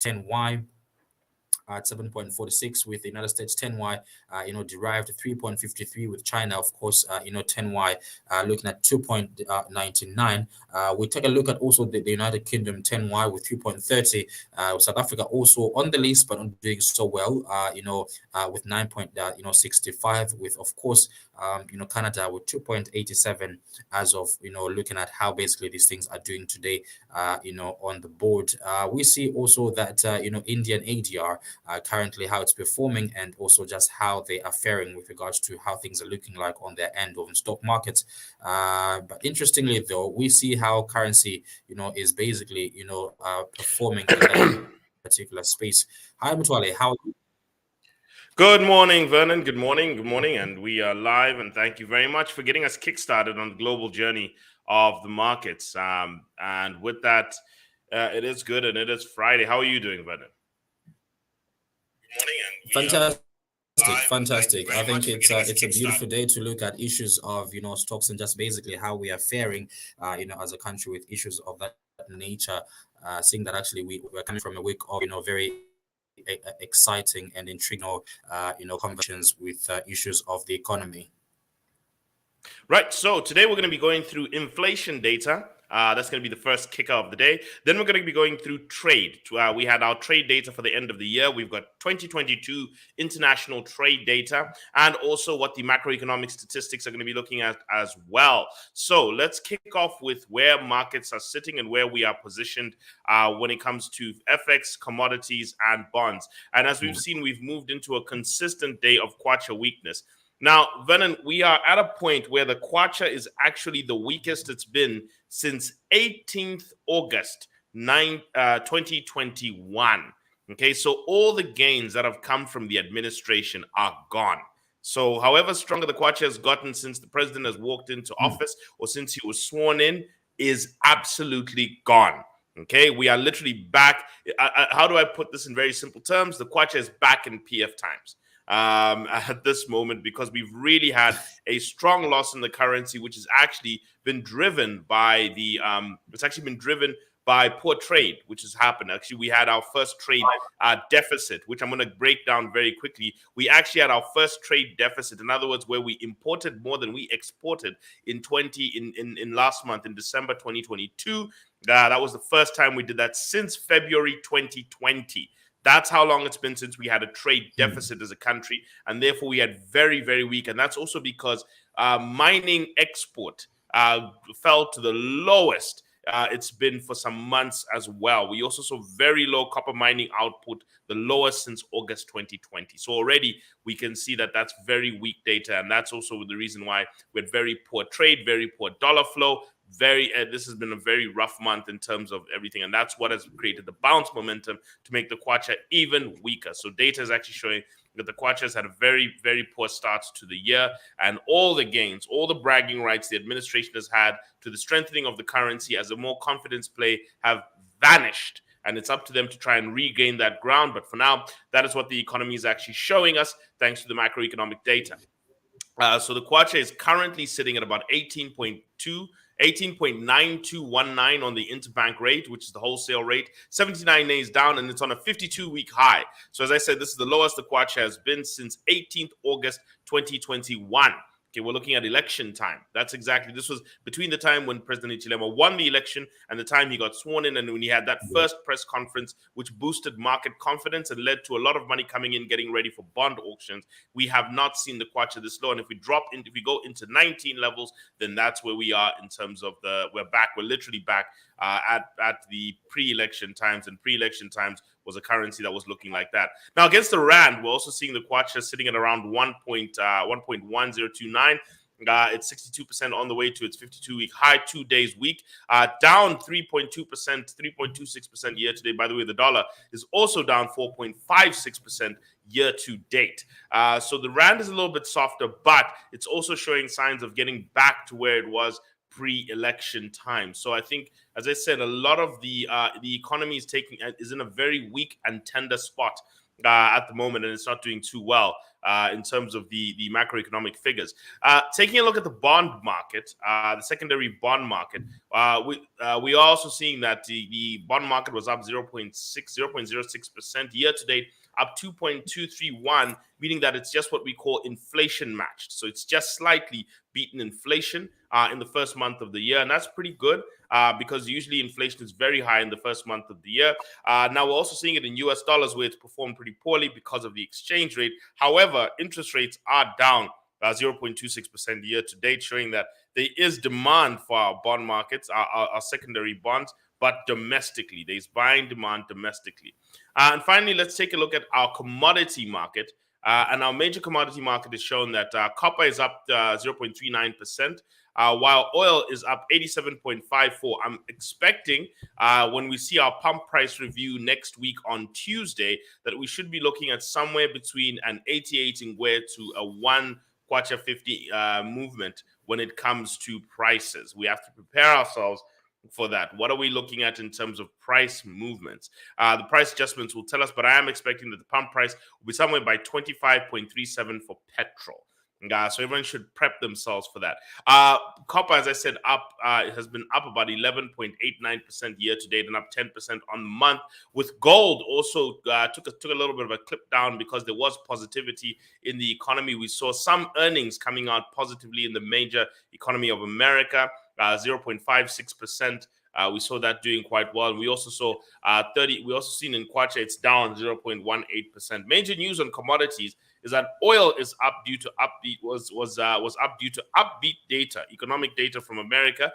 10Y at 7.46, with the United States 10Y, derived 3.53, with China, of course, 10Y looking at 2.99. We take a look at also the United Kingdom 10Y with 3.30. South Africa also on the list, but not doing so well, with 9.65, with, of course, Canada with 2.87 as of, looking at how basically these things are doing today, on the board. We see also that, Indian ADR, currently how it's performing, and also just how they are faring with regards to how things are looking like on their end of the stock markets. But interestingly, though, we see how currency, is basically, performing in that particular space. Hi, Mutwale, how are you? Good morning, Vernon. Good morning. Good morning. And we are live. And thank you very much for getting us kickstarted on the global journey of the markets. And with that, it is good and it is Friday. How are you doing, Vernon? Good morning. And fantastic. I think it's a beautiful day to look at issues of stocks and just basically how we are faring as a country with issues of that nature. Seeing that actually we're coming from a week of very exciting and intriguing conversations with issues of the economy. Right. So today we're going to be going through inflation data. That's going to be the first kicker of the day. Then we're going to be going through trade. We had our trade data for the end of the year. We've got 2022 international trade data, and also what the macroeconomic statistics are going to be looking at as well. So let's kick off with where markets are sitting and where we are positioned when it comes to FX, commodities, and bonds. And as we've seen, we've moved into a consistent day of kwacha weakness. Now, Vernon, we are at a point where the kwacha is actually the weakest it's been since 18th August 2021. Okay, so all the gains that have come from the administration are gone. So however stronger the kwacha has gotten since the president has walked into office or since he was sworn in is absolutely gone. Okay, we are literally back. How do I put this in very simple terms? The kwacha is back in PF times. At this moment, because we've really had a strong loss in the currency, which has actually been driven by poor trade, which has happened. Actually, we had our first trade deficit, which I'm going to break down very quickly. We actually had our first trade deficit, in other words, where we imported more than we exported in last month, in December 2022. That was the first time we did that since February 2020. That's how long it's been since we had a trade deficit as a country, and therefore we had very, very weak. And that's also because mining export fell to the lowest it's been for some months as well. We also saw very low copper mining output, the lowest since August 2020. So already we can see that that's very weak data, and that's also the reason why we had very poor trade, very poor dollar flow. This has been a very rough month in terms of everything, and that's what has created the bounce momentum to make the kwacha even weaker. So data is actually showing that the kwacha has had a very, very poor start to the year, and all the gains, all the bragging rights the administration has had to the strengthening of the currency as a more confidence play have vanished. And it's up to them to try and regain that ground. But for now, that is what the economy is actually showing us, thanks to the macroeconomic data. So the kwacha is currently sitting at about 18.9219 on the interbank rate, which is the wholesale rate, 79 days down, and it's on a 52-week high. So as I said, this is the lowest the kwacha has been since 18th August 2021. Okay, we're looking at election time. This was between the time when President Hichilema won the election and the time he got sworn in, and when he had that first press conference, which boosted market confidence and led to a lot of money coming in, getting ready for bond auctions. We have not seen the kwacha this low, and if we go into 19 levels, then that's where we are in terms of we're literally back at the pre-election times, and pre-election times was a currency that was looking like that. Now, against the rand, we're also seeing the kwacha sitting at around 1.1029. It's 62% on the way to its 52-week high, 2 days weak, down 3.2%, 3.26% year to date. By the way, the dollar is also down 4.56% year to date. So the rand is a little bit softer, but it's also showing signs of getting back to where it was pre-election time. So I think, as I said, a lot of the economy is in a very weak and tender spot at the moment, and it's not doing too well. in terms of the macroeconomic figures. Taking a look at the bond market, the secondary bond market, we are also seeing that the bond market was up 0.06% year to date, up 2.231, meaning that it's just what we call inflation matched. So it's just slightly beaten inflation in the first month of the year. And that's pretty good because usually inflation is very high in the first month of the year. Now we're also seeing it in US dollars where it's performed pretty poorly because of the exchange rate. However, interest rates are down 0.26% year to date, showing that there is demand for our bond markets, our secondary bonds, but domestically. There's buying demand domestically. And finally, let's take a look at our commodity market. And our major commodity market is shown that copper is up 0.39%, while oil is up 87.54. I'm expecting when we see our pump price review next week on Tuesday that we should be looking at somewhere between an 88 Ngwe to a 1 Kwacha 50 movement when it comes to prices. We have to prepare ourselves for that. What are we looking at in terms of price movements? The price adjustments will tell us, but I am expecting that the pump price will be somewhere by 25.37 for petrol. So everyone should prep themselves for that. Copper, as I said, it has been up about 11.89% year to date and up 10% on the month. With gold also took a little bit of a clip down because there was positivity in the economy. We saw some earnings coming out positively in the major economy of America, 0.56%. We saw that doing quite well. We also saw we also seen in Kwacha it's down 0.18%. Major news on commodities is that oil is up due to was up due to upbeat data, economic data from America.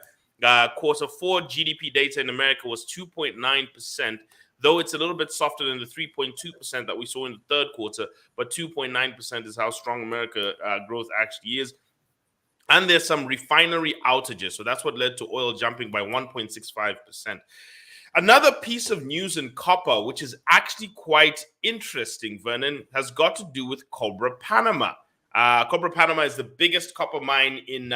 Quarter 4 GDP data in America was 2.9%, though it's a little bit softer than the 3.2% that we saw in the third quarter, but 2.9% is how strong America growth actually is. And there's some refinery outages, so that's what led to oil jumping by 1.65%. Another piece of news in copper, which is actually quite interesting, Vernon, has got to do with Cobre Panama. Cobre Panama is the biggest copper mine in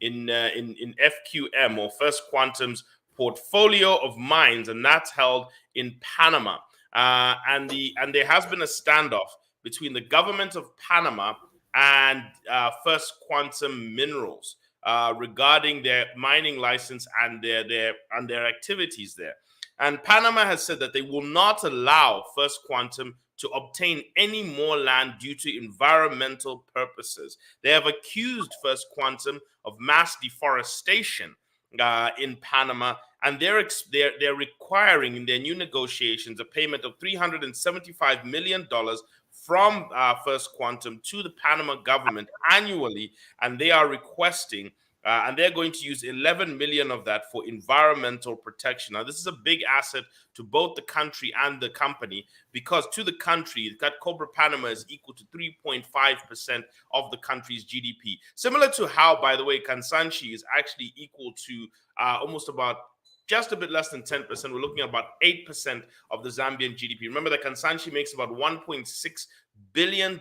FQM, or First Quantum's portfolio of mines, and that's held in Panama. And there has been a standoff between the government of Panama and First Quantum Minerals regarding their mining license and their activities there. And Panama has said that they will not allow First Quantum to obtain any more land due to environmental purposes. They have accused First Quantum of mass deforestation in Panama, and they're requiring in their new negotiations a payment of $375 million from First Quantum to the Panama government annually, and they are requesting, and they're going to use 11 million of that for environmental protection. Now, this is a big asset to both the country and the company, because to the country, that Cobre Panama is equal to 3.5% of the country's GDP. Similar to how, by the way, Kansanshi is actually equal to almost about just a bit less than 10%. We're looking at about 8% of the Zambian GDP. Remember that Kansanshi makes about $1.6 billion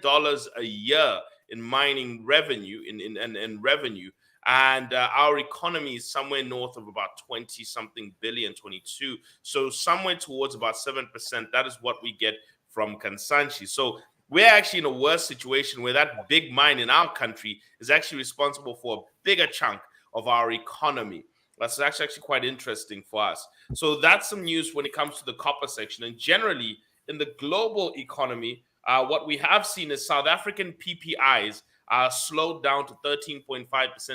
a year in mining revenue, in revenue. And our economy is somewhere north of about 20-something billion, 22. So somewhere towards about 7%. That is what we get from Kansanshi. So we're actually in a worse situation where that big mine in our country is actually responsible for a bigger chunk of our economy. That's actually quite interesting for us. So that's some news when it comes to the copper section. And generally, in the global economy, what we have seen is South African PPIs slowed down to 13.5%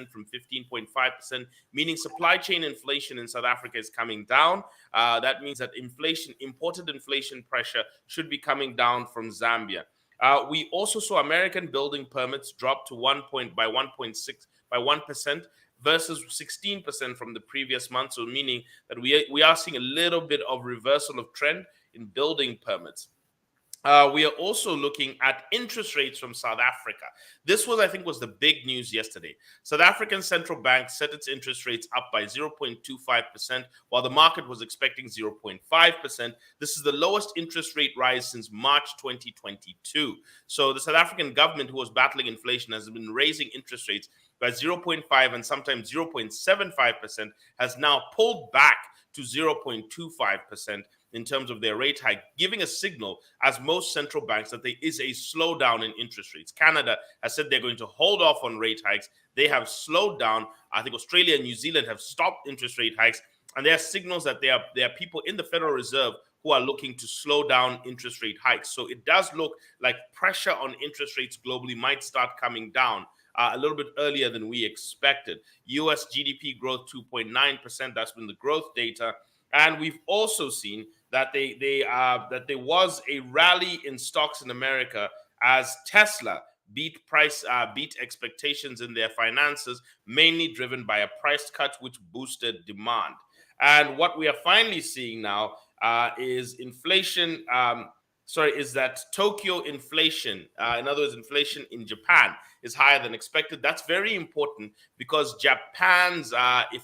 from 15.5%, meaning supply chain inflation in South Africa is coming down. That means that imported inflation pressure should be coming down from Zambia. We also saw American building permits drop to 1% versus 16% from the previous month. So meaning that we are seeing a little bit of reversal of trend in building permits. We are also looking at interest rates from South Africa. This was, I think, was the big news yesterday. South African Central Bank set its interest rates up by 0.25%, while the market was expecting 0.5%. This is the lowest interest rate rise since March 2022. So the South African government, who was battling inflation, has been raising interest rates by 0.5 and sometimes 0.75%, has now pulled back to 0.25%. in terms of their rate hike, giving a signal, as most central banks, that there is a slowdown in interest rates. Canada has said they're going to hold off on rate hikes. They have slowed down. I think Australia and New Zealand have stopped interest rate hikes. And there are signals that there are people in the Federal Reserve who are looking to slow down interest rate hikes. So it does look like pressure on interest rates globally might start coming down a little bit earlier than we expected. US GDP growth 2.9%. That's been the growth data. And we've also seen that that there was a rally in stocks in America as Tesla beat expectations in their finances, mainly driven by a price cut which boosted demand. And what we are finally seeing now is inflation. Is that Tokyo inflation, in other words, inflation in Japan is higher than expected. That's very important because Japan's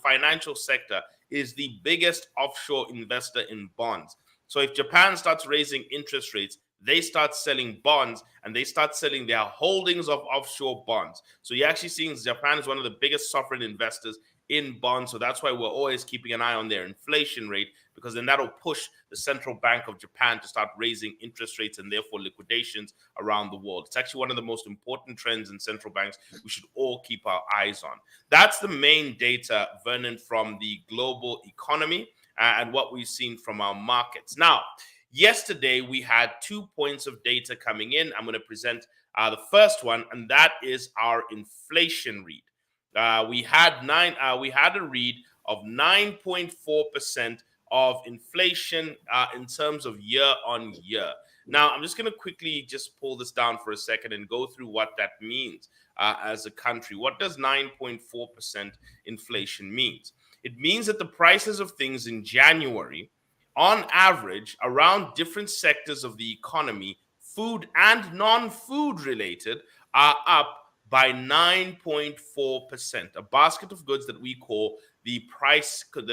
financial sector is the biggest offshore investor in bonds. So if Japan starts raising interest rates, they start selling bonds and they start selling their holdings of offshore bonds. So you're actually seeing Japan is one of the biggest sovereign investors in bonds. So that's why we're always keeping an eye on their inflation rate, because then that'll push the Central Bank of Japan to start raising interest rates and therefore liquidations around the world. It's actually one of the most important trends in central banks we should all keep our eyes on. That's the main data, Vernon, from the global economy and what we've seen from our markets. Now, yesterday we had 2 points of data coming in. I'm going to present the first one, and that is our inflation read. We had a read of 9.4% of inflation in terms of year on year. Now, I'm just going to quickly just pull this down for a second and go through what that means as a country. What does 9.4% inflation means? It means that the prices of things in January, on average, around different sectors of the economy, food and non-food related, are up by 9.4%, a basket of goods that we call the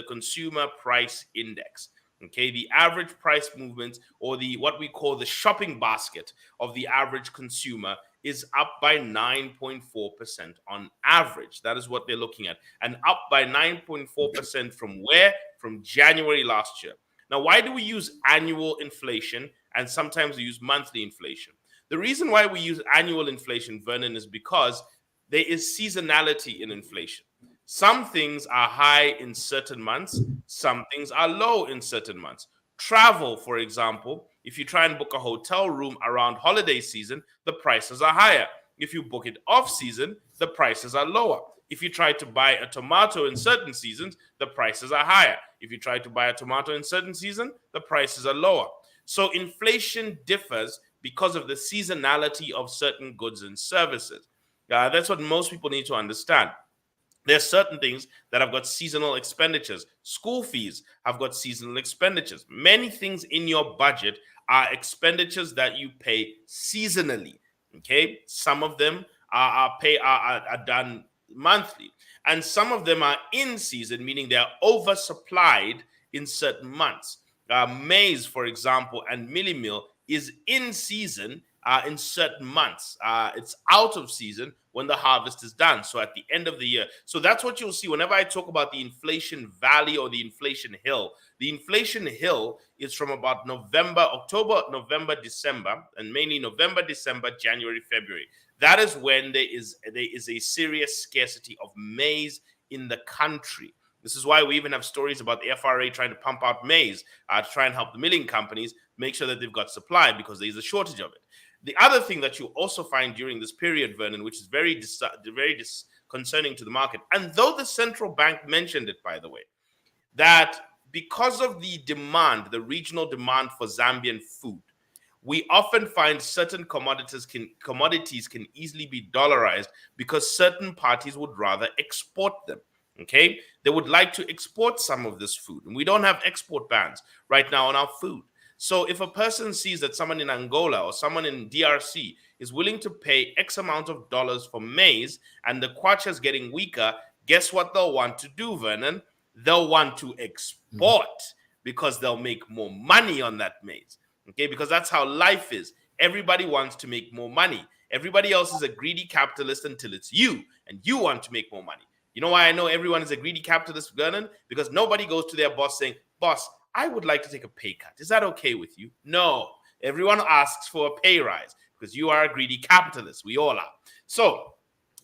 consumer price index. Okay, the average price movement, or what we call the shopping basket of the average consumer, is up by 9.4% on average. That is what they're looking at, and up by 9.4% from where? From January last year. Now, why do we use annual inflation and sometimes we use monthly inflation? The reason why we use annual inflation, Vernon, is because there is seasonality in inflation. Some things are high in certain months, some things are low in certain months. Travel, for example, if you try and book a hotel room around holiday season, the prices are higher. If you book it off season, the prices are lower. If you try to buy a tomato in certain seasons, the prices are higher. If you try to buy a tomato in certain season, the prices are lower. So inflation differs because of the seasonality of certain goods and services. That's what most people need to understand. There's certain things that have got seasonal expenditures. School fees have got seasonal expenditures. Many things in your budget are expenditures that you pay seasonally. Okay, some of them are done monthly, and some of them are in season, meaning they are oversupplied in certain months. Maize, for example, and Millie Meal is in season in certain months. It's out of season when the harvest is done, so at the end of the year. So that's what you'll see whenever I talk about the inflation valley or the inflation hill. The inflation hill is from about October, November, December, and mainly November, December, January, February. That is when there is a serious scarcity of maize in the country. This is why we even have stories about the FRA trying to pump out maize to try and help the milling companies make sure that they've got supply, because there is a shortage of it. The other thing that you also find during this period, Vernon, which is very concerning to the market, and though the central bank mentioned it, by the way, that because of the demand, the regional demand for Zambian food, we often find certain commodities can easily be dollarized because certain parties would rather export them. Okay, they would like to export some of this food, and we don't have export bans right now on our food. So if a person sees that someone in Angola or someone in DRC is willing to pay X amount of dollars for maize and the kwacha is getting weaker, guess what they'll want to do, Vernon? They'll want to export because they'll make more money on that maize. Okay, because that's how life is. Everybody wants to make more money. Everybody else is a greedy capitalist until it's you, and you want to make more money. You know why I know everyone is a greedy capitalist, Vernon? Because nobody goes to their boss saying, "Boss, I would like to take a pay cut. Is that okay with you? No. Everyone asks for a pay rise because you are a greedy capitalist. We all are. So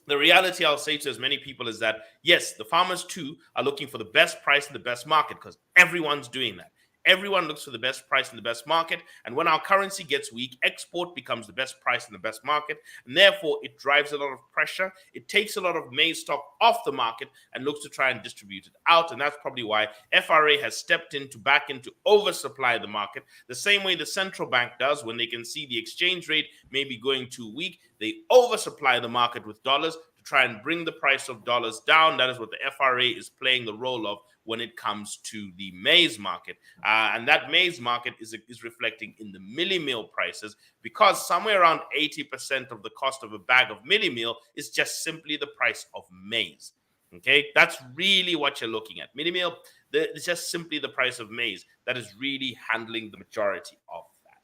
the reality I'll say to as many people is that, yes, the farmers too are looking for the best price in the best market because everyone's doing that. Everyone looks for the best price in the best market. And when our currency gets weak, export becomes the best price in the best market. And therefore, it drives a lot of pressure. It takes a lot of maize stock off the market and looks to try and distribute it out. And that's probably why FRA has stepped in to oversupply the market, the same way the central bank does when they can see the exchange rate may be going too weak. They oversupply the market with dollars to try and bring the price of dollars down. That is what the FRA is playing the role of when it comes to the maize market. And that maize market is reflecting in the milli meal prices, because somewhere around 80% of the cost of a bag of milli meal is just simply the price of maize. Okay, that's really what you're looking at. Milli meal, it's just simply the price of maize that is really handling the majority of that.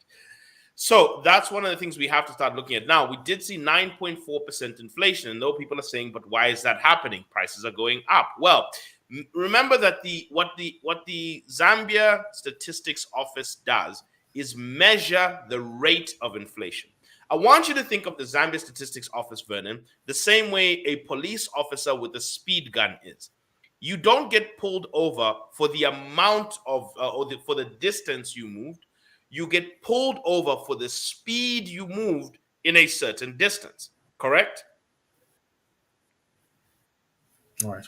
So that's one of the things we have to start looking at. Now, we did see 9.4% inflation, and though people are saying, but why is that happening? Prices are going up. Well, remember that what the Zambia Statistics Office does is measure the rate of inflation. I want you to think of the Zambia Statistics Office, Vernon, the same way a police officer with a speed gun is. You don't get pulled over for the amount of for the distance you moved. You get pulled over for the speed you moved in a certain distance. Correct? All right.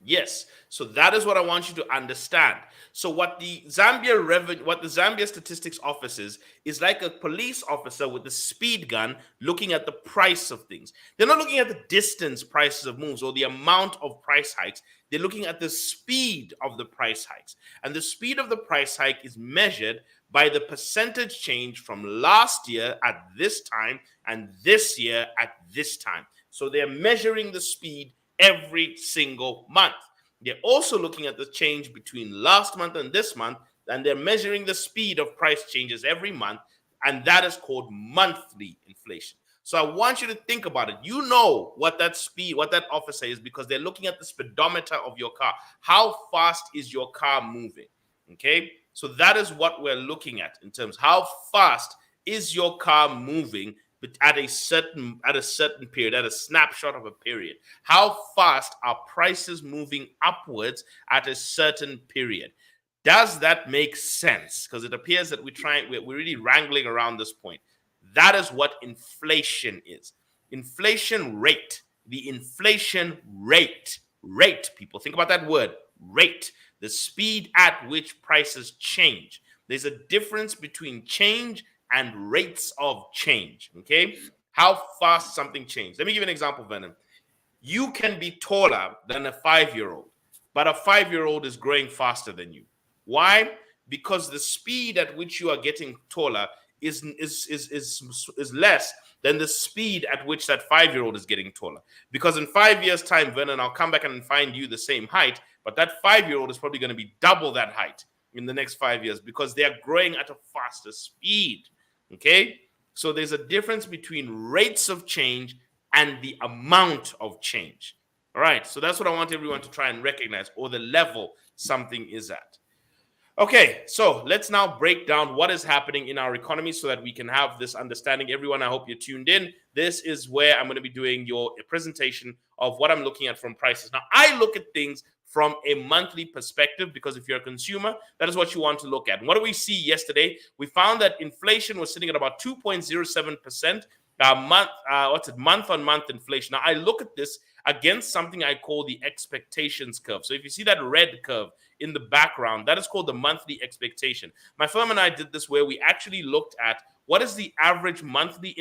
Yes. So that is what I want you to understand. So what the Zambia Statistics Office is like a police officer with a speed gun looking at the price of things. They're not looking at the distance prices of moves or the amount of price hikes. They're looking at the speed of the price hikes. And the speed of the price hike is measured by the percentage change from last year at this time and this year at this time. So they're measuring the speed every single month. They're also looking at the change between last month and this month, and they're measuring the speed of price changes every month, and that is called monthly inflation. So I want you to think about it. You know what that speed, what that officer is, because they're looking at the speedometer of your car. How fast is your car moving? Okay, so that is what we're looking at in terms of how fast is your car moving at a certain period, at a snapshot of a period. How fast are prices moving upwards at a certain period? Does that make sense? Because it appears that we're really wrangling around this point. That is what inflation is. Inflation rate. The inflation rate. Rate, people. Think about that word. Rate. The speed at which prices change. There's a difference between change and rates of change, okay? How fast something changes. Let me give you an example, Venom. You can be taller than a 5-year-old, but a 5-year-old is growing faster than you. Why? Because the speed at which you are getting taller is less than the speed at which that 5-year-old is getting taller. Because in 5 years' time, Vernon, I'll come back and find you the same height, but that 5-year-old is probably going to be double that height in the next 5 years because they are growing at a faster speed. Okay, so there's a difference between rates of change and the amount of change. All right, so that's what I want everyone to try and recognize, or the level something is at. Okay, so let's now break down what is happening in our economy so that we can have this understanding. Everyone, I hope you're tuned in. This is where I'm going to be doing your presentation of what I'm looking at from prices. Now, I look at things from a monthly perspective because if you're a consumer, that is what you want to look at. And what do we see yesterday? We found that inflation was sitting at about 2.07%. Month-on-month inflation. Now, I look at this against something I call the expectations curve. So if you see that red curve in the background, that is called the monthly expectation. My firm and I did this where we actually looked at what is the average monthly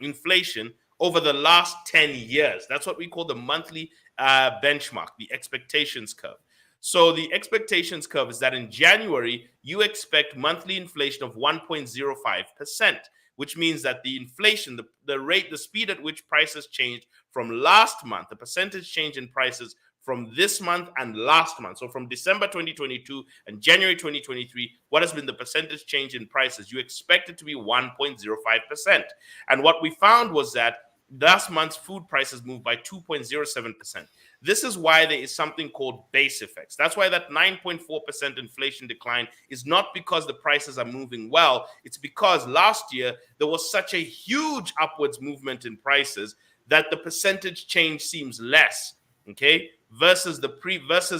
inflation over the last 10 years. That's what we call the monthly benchmark, the expectations curve. So the expectations curve is that in January, you expect monthly inflation of 1.05%. Which means that the inflation, the rate, the speed at which prices changed from last month, the percentage change in prices from this month and last month. So from December 2022 and January 2023, what has been the percentage change in prices? You expect it to be 1.05%. And what we found was that last month's food prices moved by 2.07%. This is why there is something called base effects. That's why that 9.4% inflation decline is not because the prices are moving well. It's because last year there was such a huge upwards movement in prices that the percentage change seems less, okay, versus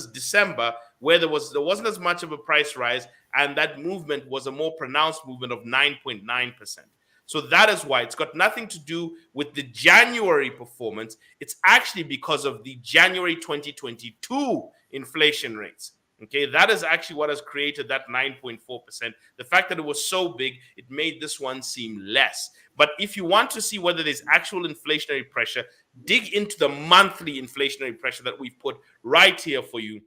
December, where there wasn't as much of a price rise, and that movement was a more pronounced movement of 9.9%. So that is why it's got nothing to do with the January performance. It's actually because of the January 2022 inflation rates. Okay, that is actually what has created that 9.4%. The fact that it was so big, it made this one seem less. But if you want to see whether there's actual inflationary pressure, dig into the monthly inflationary pressure that we've put right here for you.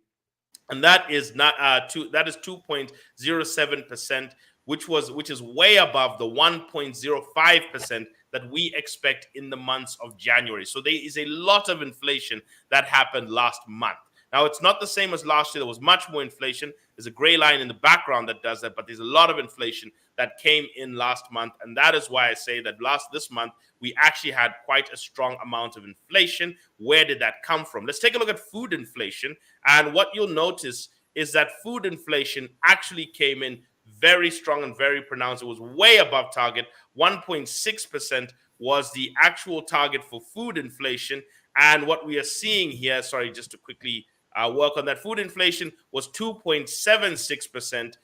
And that is 2.07%, which is way above the 1.05% that we expect in the months of January. So there is a lot of inflation that happened last month. Now, it's not the same as last year. There was much more inflation. There's a gray line in the background that does that, but there's a lot of inflation that came in last month. And that is why I say that this month, we actually had quite a strong amount of inflation. Where did that come from? Let's take a look at food inflation. And what you'll notice is that food inflation actually came in very strong and very pronounced. It was way above target. 1.6% was the actual target for food inflation. And what we are seeing here, sorry, just to quickly work on that, food inflation was 2.76%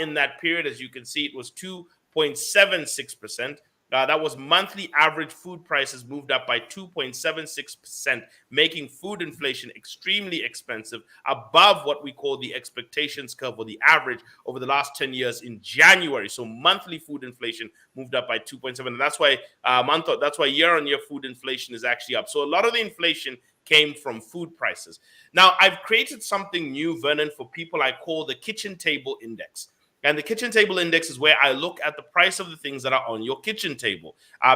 in that period. As you can see, it was 2.76%. That was monthly average food prices moved up by 2.76%, making food inflation extremely expensive, above what we call the expectations curve, or the average over the last 10 years in January. So monthly food inflation moved up by 2.7%. And that's why year-on-year food inflation is actually up. So a lot of the inflation came from food prices. Now, I've created something new, Vernon, for people I call the kitchen table index. And the kitchen table index is where I look at the price of the things that are on your kitchen table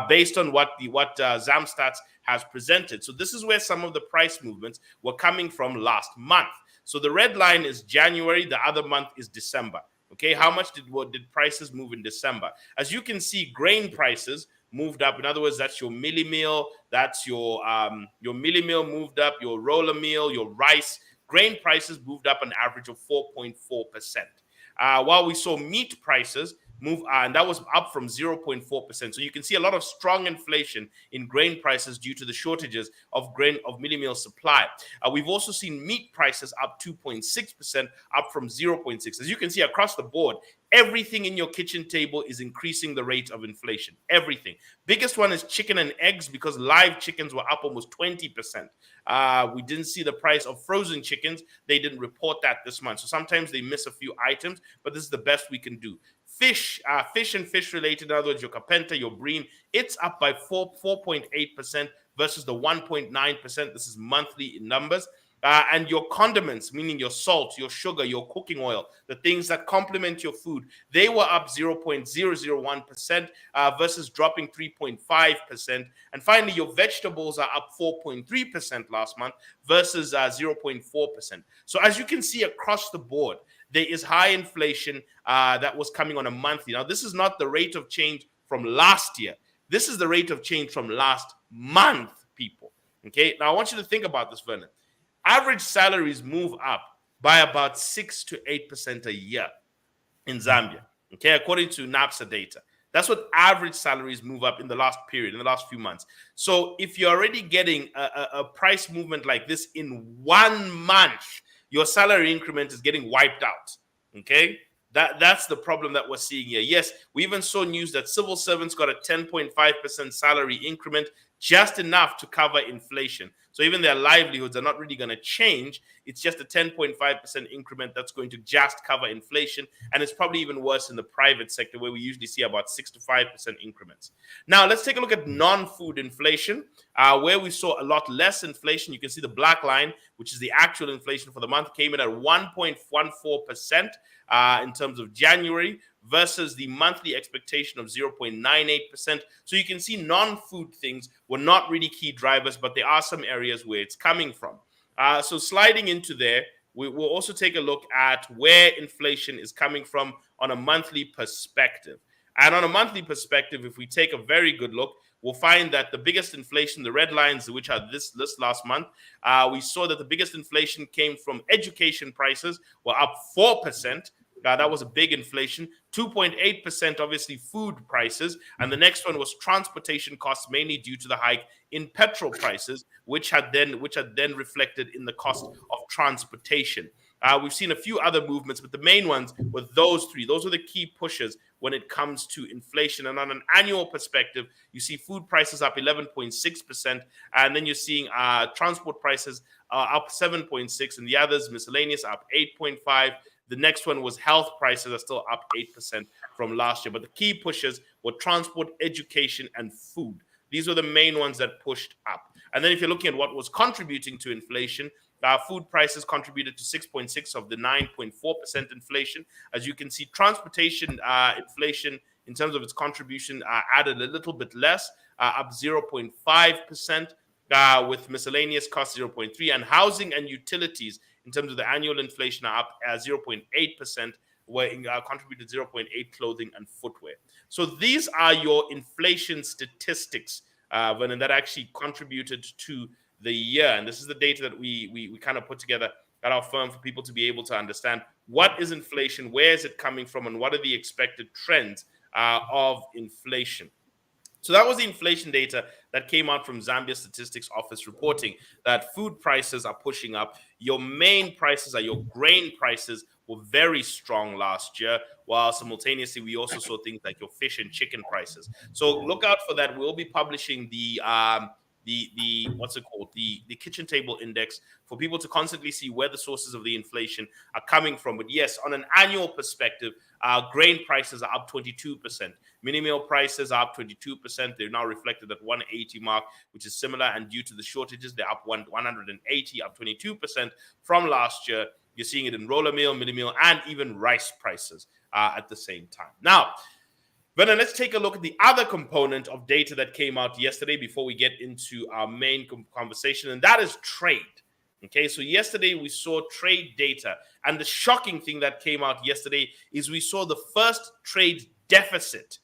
based on what Zamstats has presented. So this is where some of the price movements were coming from last month. So the red line is January. The other month is December. Okay, how much did prices move in December? As you can see, grain prices moved up. In other words, that's your milli meal. That's your milli meal moved up. Your roller meal, your rice. Grain prices moved up an average of 4.4%. While we saw meat prices move, and that was up from 0.4%. So you can see a lot of strong inflation in grain prices due to the shortages of milli meal supply. We've also seen meat prices up 2.6%, up from 0.6. As you can see across the board, everything in your kitchen table is increasing the rate of inflation. Everything. Biggest one is chicken and eggs, because live chickens were up almost 20%. We didn't see the price of frozen chickens. They didn't report that this month. So sometimes they miss a few items, but this is the best we can do. Fish and fish related, in other words, your Kapenta, your bream, it's up by 4.8% versus the 1.9%. This is monthly in numbers. And your condiments, meaning your salt, your sugar, your cooking oil, the things that complement your food, they were up 0.001% versus dropping 3.5%. And finally, your vegetables are up 4.3% last month versus 0.4%. So as you can see across the board, there is high inflation that was coming on a monthly. Now, this is not the rate of change from last year. This is the rate of change from last month, people. Okay, now I want you to think about this, Vernon. Average salaries move up by about 6 to 8% a year in Zambia, okay, according to NAPSA data. That's what average salaries move up in the last period, in the last few months. So if you're already getting a price movement like this in 1 month, your salary increment is getting wiped out, okay? That's the problem that we're seeing here. Yes, we even saw news that civil servants got a 10.5% salary increment, just enough to cover inflation. So even their livelihoods are not really going to change. It's just a 10.5% increment that's going to just cover inflation. And it's probably even worse in the private sector, where we usually see about 6 to 5% increments. Now, let's take a look at non-food inflation, where we saw a lot less inflation. You can see the black line, which is the actual inflation for the month, came in at 1.14% in terms of January, versus the monthly expectation of 0.98%. So you can see non-food things were not really key drivers, but there are some areas where it's coming from. So sliding into there, we will also take a look at where inflation is coming from on a monthly perspective. And on a monthly perspective, if we take a very good look, we'll find that the biggest inflation, the red lines, which are this last month, we saw that the biggest inflation came from education prices, were up 4%. That was a big inflation. 2.8%, obviously, food prices. And the next one was transportation costs, mainly due to the hike in petrol prices, which had then reflected in the cost of transportation. We've seen a few other movements, but the main ones were those three. Those are the key pushers when it comes to inflation. And on an annual perspective, you see food prices up 11.6%, and then you're seeing transport prices up 7.6%, and the others, miscellaneous, up 8.5%. The next one was health prices are still up 8% from last year. But the key pushers were transport, education, and food. These were the main ones that pushed up. And then if you're looking at what was contributing to inflation, food prices contributed to 6.6% of the 9.4% inflation. As you can see, transportation inflation, in terms of its contribution, added a little bit less, up 0.5%, with miscellaneous costs 0.3%, and housing and utilities, in terms of the annual inflation, are up 0.8%, where contributed 0.8%, clothing and footwear. So these are your inflation statistics, Vernon, that actually contributed to the year. And this is the data that we kind of put together at our firm for people to be able to understand what is inflation, where is it coming from, and what are the expected trends of inflation. So that was the inflation data that came out from Zambia Statistics Office, reporting that food prices are pushing up. Your main prices are your grain prices were very strong last year, while simultaneously we also saw things like your fish and chicken prices. So look out for that. We'll be publishing the what's it called? The kitchen table index for people to constantly see where the sources of the inflation are coming from. But yes, on an annual perspective, grain prices are up 22%. Mini meal prices are up 22%. They're now reflected at 180 mark, which is similar. And due to the shortages, they're up 180, up 22% from last year. You're seeing it in roller meal, mini meal, and even rice prices at the same time. Now, Vernon, let's take a look at the other component of data that came out yesterday before we get into our main conversation, and that is trade. Okay, so yesterday we saw trade data, and the shocking thing that came out yesterday is we saw the first trade deficit,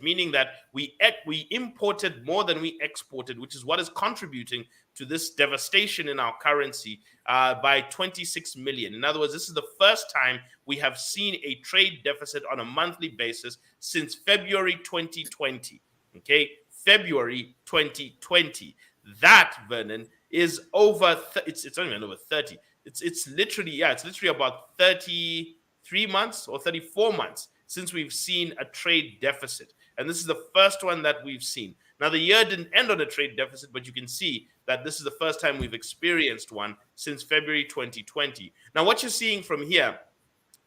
meaning that we imported more than we exported, which is what is contributing to this devastation in our currency by 26 million. In other words, this is the first time we have seen a trade deficit on a monthly basis since February 2020. Okay, February 2020. That, Vernon, is over. It's not even over 30. It's literally about 33 months or 34 months since we've seen a trade deficit. And this is the first one that we've seen. Now, the year didn't end on a trade deficit, but you can see that this is the first time we've experienced one since February 2020. Now, what you're seeing from here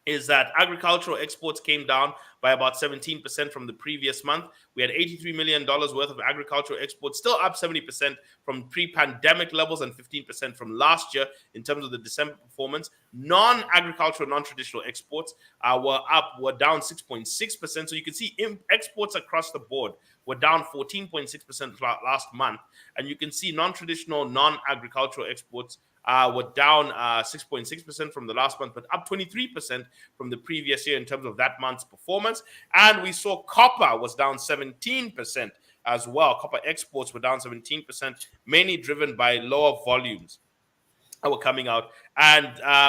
is that agricultural exports came down by about 17% from the previous month. We had $83 million worth of agricultural exports, still up 70% from pre-pandemic levels and 15% from last year in terms of the December performance. Non-agricultural, non-traditional exports were down 6.6%. So you can see exports across the board were down 14.6% last month. And you can see non-traditional, non-agricultural exports were down 6.6% from the last month, but up 23% from the previous year in terms of that month's performance. And we saw copper was down 17% as well. Copper exports were down 17%, mainly driven by lower volumes that were coming out. And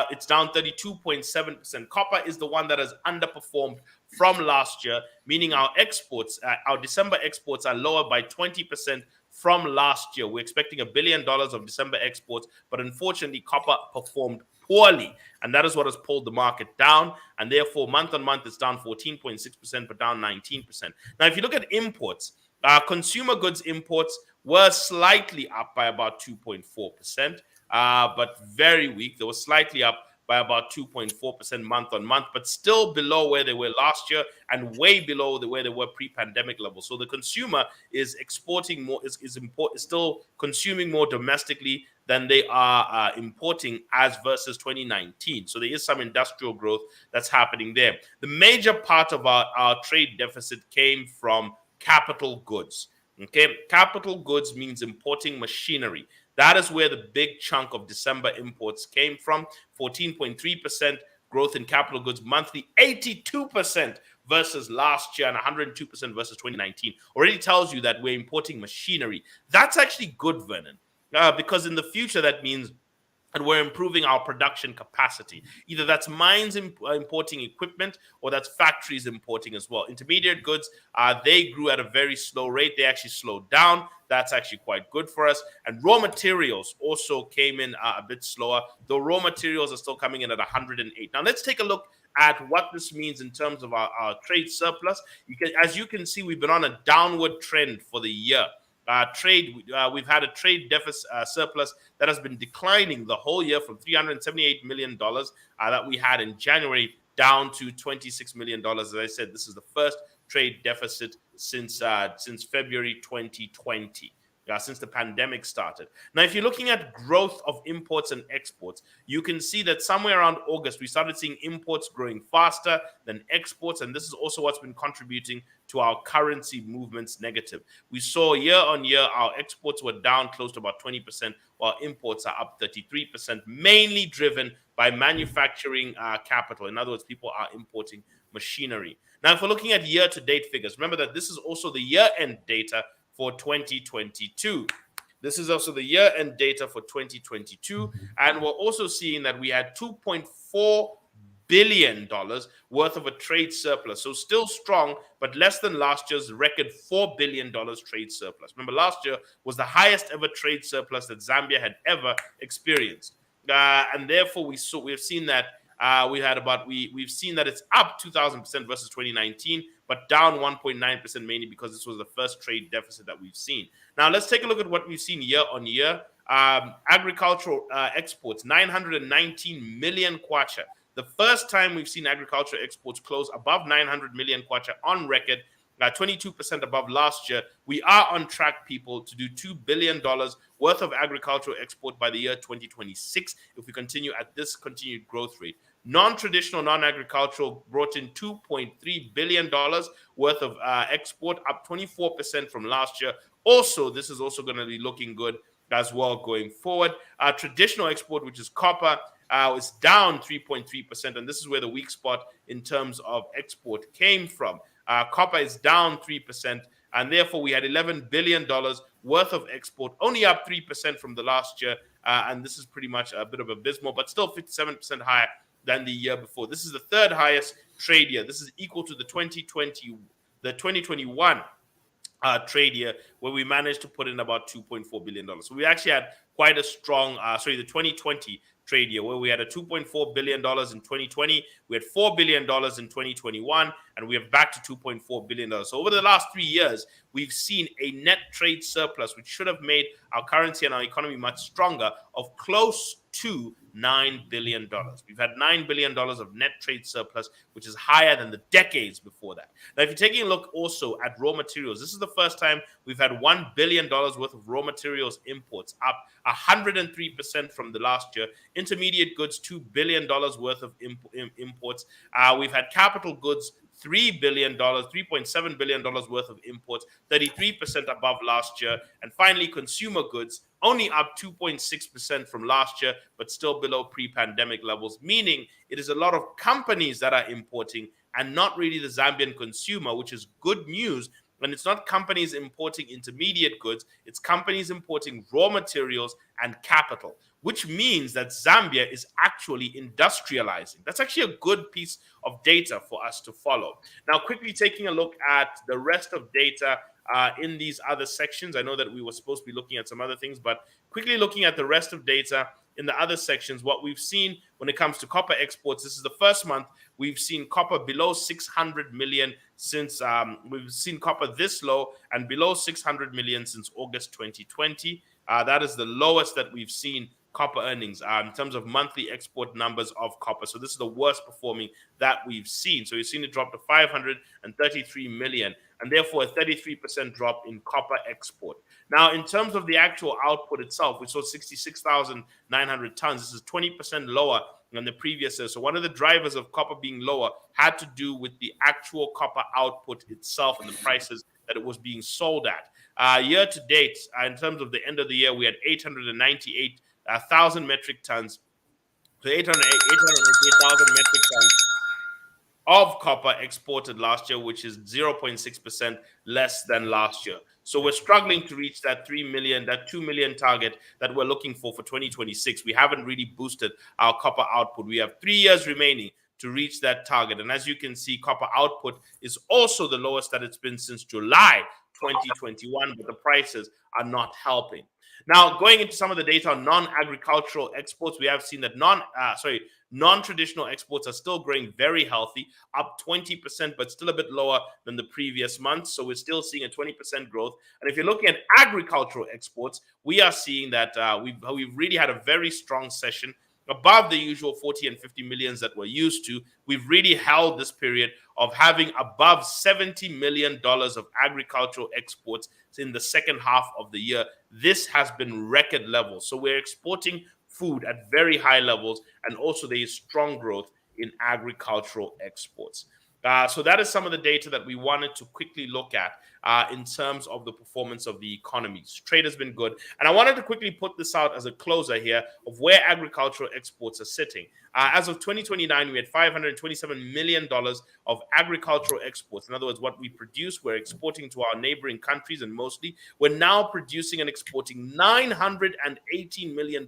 it's down 32.7%. Copper is the one that has underperformed from last year, meaning our exports, our December exports are lower by 20% from last year. We're expecting $1 billion of December exports, but unfortunately, copper performed poorly, and that is what has pulled the market down. And therefore, month on month, it's down 14.6%, but down 19%. Now, if you look at imports, consumer goods imports were slightly up by about 2.4%, but very weak. They were slightly up by about 2.4% month on month, but still below where they were last year and way below where they were pre-pandemic levels. So the consumer is exporting more, is still consuming more domestically than they are importing as versus 2019. So there is some industrial growth that's happening there. The major part of our trade deficit came from capital goods. Okay, capital goods means importing machinery. That is where the big chunk of December imports came from. 14.3% growth in capital goods monthly, 82% versus last year and 102% versus 2019 already tells you that we're importing machinery. That's actually good, Vernon, because in the future, that means and we're improving our production capacity. Either that's mines importing equipment or that's factories importing as well. Intermediate goods, they grew at a very slow rate. They actually slowed down. That's actually quite good for us. And raw materials also came in a bit slower, though raw materials are still coming in at 108. Now, let's take a look at what this means in terms of our trade surplus. As you can see, we've been on a downward trend for the year. We've had a trade deficit surplus that has been declining the whole year from $378 million that we had in January down to $26 million. As I said, this is the first trade deficit since February 2020. Since the pandemic started. Now, if you're looking at growth of imports and exports, you can see that somewhere around August, we started seeing imports growing faster than exports, and this is also what's been contributing to our currency movements negative. We saw year on year, our exports were down close to about 20%, while imports are up 33%, mainly driven by manufacturing capital. In other words, people are importing machinery. Now, if we're looking at year-to-date figures, remember that this is also the year-end data for 2022. This is also the year-end data for 2022. And we're also seeing that we had $2.4 billion worth of a trade surplus. So still strong, but less than last year's record $4 billion trade surplus. Remember, last year was the highest ever trade surplus that Zambia had ever experienced. And therefore, we've seen that we've seen that it's up 2,000% versus 2019, but down 1.9% mainly because this was the first trade deficit that we've seen. Now, let's take a look at what we've seen year on year. Agricultural exports, 919 million kwacha. The first time we've seen agricultural exports close above 900 million kwacha on record, 22% above last year. We are on track, people, to do $2 billion worth of agricultural export by the year 2026 if we continue at this continued growth rate. Non-traditional, non-agricultural brought in $2.3 billion worth of export, up 24% from last year. Also, this is also going to be looking good as well going forward. Traditional export, which is copper, is down 3.3%, and this is where the weak spot in terms of export came from. Copper is down 3%, and therefore we had $11 billion worth of export, only up 3% from the last year, and this is pretty much a bit of abysmal, but still 57% higher than the year before. This is the third highest trade year. This is equal to the 2021 trade year, where we managed to put in about $2.4 billion. So we actually had quite a strong, the 2020 trade year, where we had a $2.4 billion in 2020, we had $4 billion in 2021, and we are back to $2.4 billion. So over the last 3 years, we've seen a net trade surplus, which should have made our currency and our economy much stronger, of close to $9 billion. We've had $9 billion of net trade surplus, which is higher than the decades before that. Now, if you're taking a look also at raw materials, this is the first time we've had $1 billion worth of raw materials imports, up 103% from the last year. Intermediate goods, $2 billion worth of imports. We've had capital goods, $3 billion, $3.7 billion worth of imports, 33% above last year. And finally, consumer goods, only up 2.6% from last year, but still below pre-pandemic levels, meaning it is a lot of companies that are importing and not really the Zambian consumer, which is good news. And it's not companies importing intermediate goods, it's companies importing raw materials and capital, which means that Zambia is actually industrializing. That's actually a good piece of data for us to follow. Now, quickly taking a look at the rest of data in these other sections. I know that we were supposed to be looking at some other things, but quickly looking at the rest of data in the other sections, what we've seen when it comes to copper exports, this is the first month we've seen copper below 600 million since we've seen copper this low and below 600 million since August 2020. That is the lowest that we've seen copper earnings in terms of monthly export numbers of copper. So this is the worst performing that we've seen. So you've seen it drop to 533 million, and therefore a 33% drop in copper export. Now, in terms of the actual output itself, we saw 66,900 tons. This is 20% lower than the previous year. So one of the drivers of copper being lower had to do with the actual copper output itself and the prices that it was being sold at. Year to date, in terms of the end of the year, we had 898,000 metric tons. So 888,000 metric tons. of copper exported last year, which is 0.6% less than last year. So we're struggling to reach that 3 million, that 2 million target that we're looking for 2026. We haven't really boosted our copper output. We have 3 years remaining to reach that target. And as you can see, copper output is also the lowest that it's been since July 2021, but the prices are not helping. Now, going into some of the data on non-agricultural exports, we have seen that non-traditional exports are still growing very healthy, up 20%, but still a bit lower than the previous month. So we're still seeing a 20% growth. And if you're looking at agricultural exports, we are seeing that we've really had a very strong session, above the usual 40 and 50 millions that we're used to. We've really held this period of having above $70 million of agricultural exports in the second half of the year. This has been record levels. So we're exporting food at very high levels, and also there is strong growth in agricultural exports. So that is some of the data that we wanted to quickly look at in terms of the performance of the economies. Trade has been good. And I wanted to quickly put this out as a closer here of where agricultural exports are sitting. As of 2029, we had $527 million of agricultural exports. In other words, what we produce, we're exporting to our neighboring countries, and mostly we're now producing and exporting $918 million.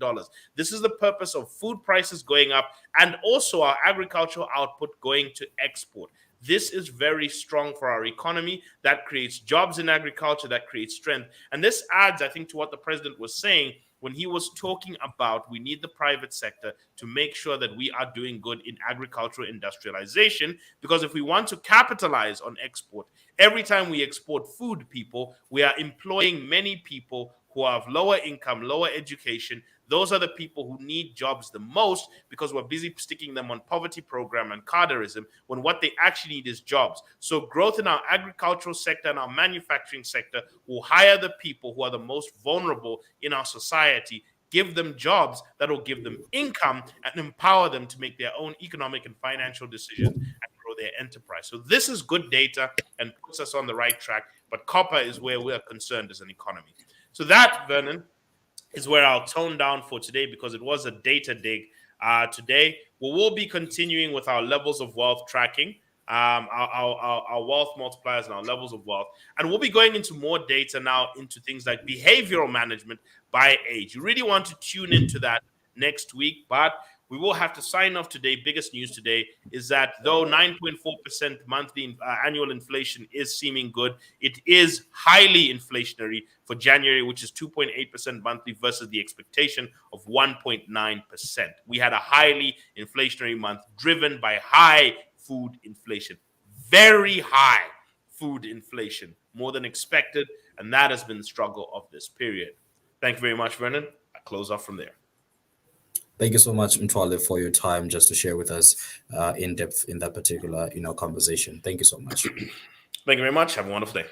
This is the purpose of food prices going up and also our agricultural output going to export. This is very strong for our economy. That creates jobs in agriculture, that creates strength. And this adds, I think, to what the president was saying when he was talking about we need the private sector to make sure that we are doing good in agricultural industrialization, because if we want to capitalize on export, every time we export food, people, we are employing many people who have lower income, lower education. Those are the people who need jobs the most, because we're busy sticking them on poverty program and carderism when what they actually need is jobs. So growth in our agricultural sector and our manufacturing sector will hire the people who are the most vulnerable in our society, give them jobs that will give them income and empower them to make their own economic and financial decisions and grow their enterprise. So this is good data and puts us on the right track, but copper is where we are concerned as an economy. So that, Vernon, is where I'll tone down for today, because it was a data dig today. We will be continuing with our levels of wealth tracking, our wealth multipliers and our levels of wealth. And we'll be going into more data now into things like behavioral management by age. You really want to tune into that next week, but we will have to sign off today. Biggest news today is that though 9.4% monthly annual inflation is seeming good, it is highly inflationary for January, which is 2.8% monthly versus the expectation of 1.9%. We had a highly inflationary month driven by high food inflation, very high food inflation, more than expected, and that has been the struggle of this period. Thank you very much, Vernon. I close off from there. Thank you so much, Mthwale, for your time just to share with us in depth in that particular conversation. Thank you so much. Thank you very much. Have a wonderful day.